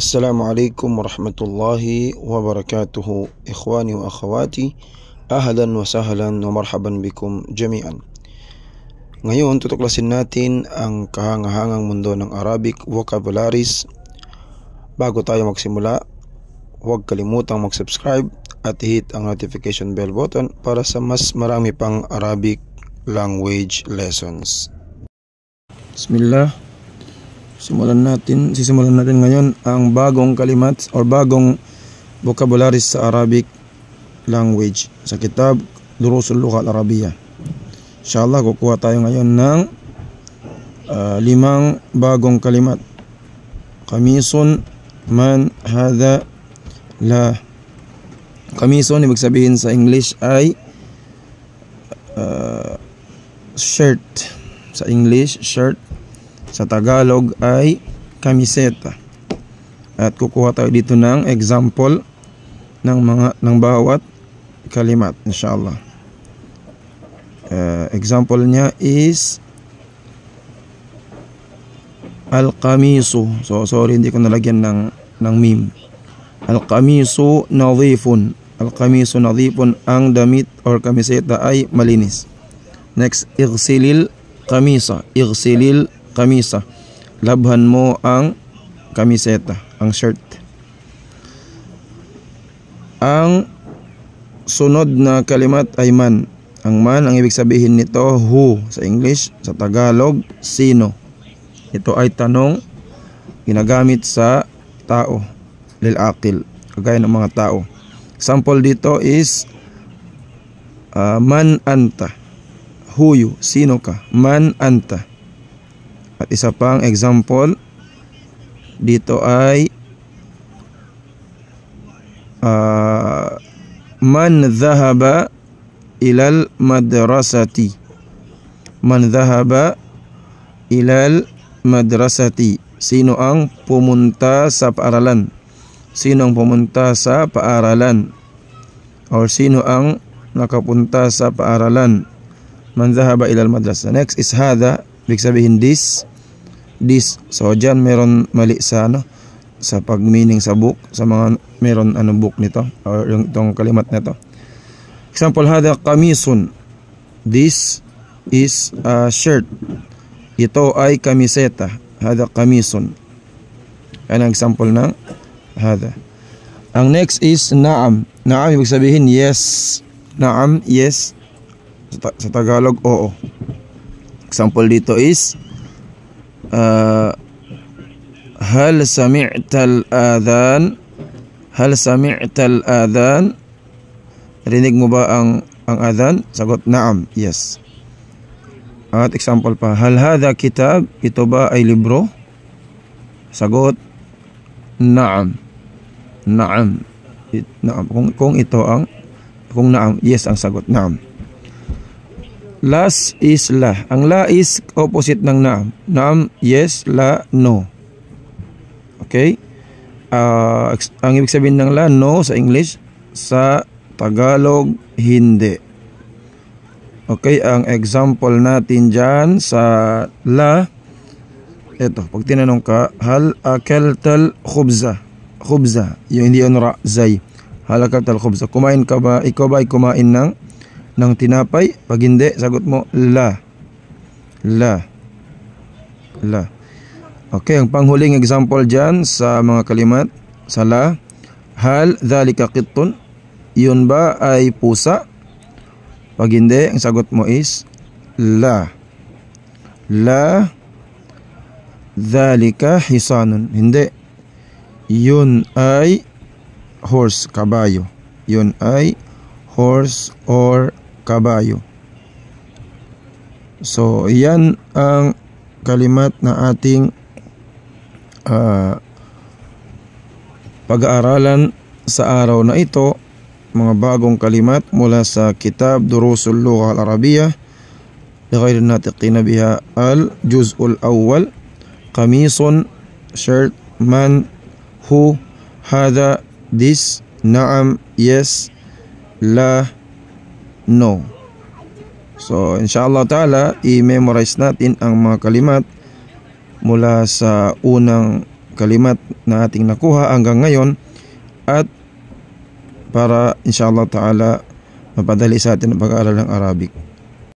Assalamualaikum warahmatullahi wabarakatuh. Ikhwani wa akhawati, ahlan wa sahlan wa marhaban bikum jami'an. Ngayon tutuklasin natin ang kahangahangang mundo ng Arabic vocabularies. Bago tayo magsimula, huwag kalimutang mag-subscribe at hit ang notification bell button para sa mas marami pang Arabic language lessons. Bismillah. Sisimulan natin ngayon ang bagong kalimat or bagong vocabularies sa Arabic language sa kitab Durusul Lugha Al-Arabiyya. Inshallah, kukuha tayo ngayon ng 5 bagong kalimat. Kamisun, man, hadha, la. Kamisun, ibig sabihin sa English ay shirt. Sa English, shirt. Sa Tagalog ay kamiseta. At kukuha tayo dito ng example ng bawat kalimat, inshallah. Example niya is al-qamisu. So sorry, hindi ko nalagyan ng meme. Al-qamisu nadhifun. Al-qamisu nadhifun, ang damit or kamiseta ay malinis. Next, igsilil kamisa. Igsilil kamisa, labhan mo ang kamiseta, ang shirt. Ang sunod na kalimat ay man. Ang man, ang ibig sabihin nito, who sa English, sa Tagalog, sino. Ito ay tanong ginagamit sa tao, lil aqil, kagaya ng mga tao. Example dito is man anta. Who you, sino ka, man anta. At isa pang example dito ay man dhahaba ilal madrasati. Man dhahaba ilal madrasati. Sino ang pumunta sa paaralan? Sino ang pumunta sa paaralan? Or sino ang nakapunta sa paaralan? Man dhahaba ilal madrasa. Next is hadha. Ibig sabihin this. So dyan meron mali sa sa pag-meaning sa book, sa mga meron book nito or yung itong kalimat nito. Example, hada kamisun. This is a shirt. Ito ay kamiseta. Hada kamisun. Yan ang example ng hada. Ang next is naam. Naam ibig sabihin yes. Naam, yes. Sa Tagalog, oo. Example dito is hal sami'tal adhan. Hal sami'tal adhan. Rinig mo ba ang adhan? Sagot, naam, yes. At example pa, hal hadha kitab. Ito ba ay libro? Sagot, naam. Naam. Naam. Kung ito ang, kung naam, yes ang sagot, naam. Last is la. Ang la is opposite ng naam. Naam, yes. La, no. Okay? Ang ibig sabihin ng la, no sa English. Sa Tagalog, hindi. Okay? Ang example natin dyan sa la, ito. Pag tinanong ka, hal akaltal khubza. Khubza. Yung hindi yun ra, zay. Hal akaltal khubza. Kumain ka ba? Ikaw ba ay kumain ng tinapay? Pag hindi, sagot mo la. La. La. Okay, ang panghuling example dyan sa mga kalimat sa la, hal dhalika qittun. Yun ba ay pusa? Pag hindi, ang sagot mo is la. La dhalika hisanun. Hindi. Yun ay horse, kabayo. Yun ay horse or kabayo. So, yan ang kalimat na ating pag-aaralan sa araw na ito. Mga bagong kalimat mula sa kitab Durusul Lugha Al-Arabiyya lighayri natiqina biha al-juz'ul awwal. Kamisun, shirt, man, who, hadha, this, naam, yes, la, no. So inshallah ta'ala, i-memorize natin ang mga kalimat mula sa unang kalimat na ating nakuha hanggang ngayon, at para inshallah ta'ala mapadali sa atin ang pag-aaral ng Arabic.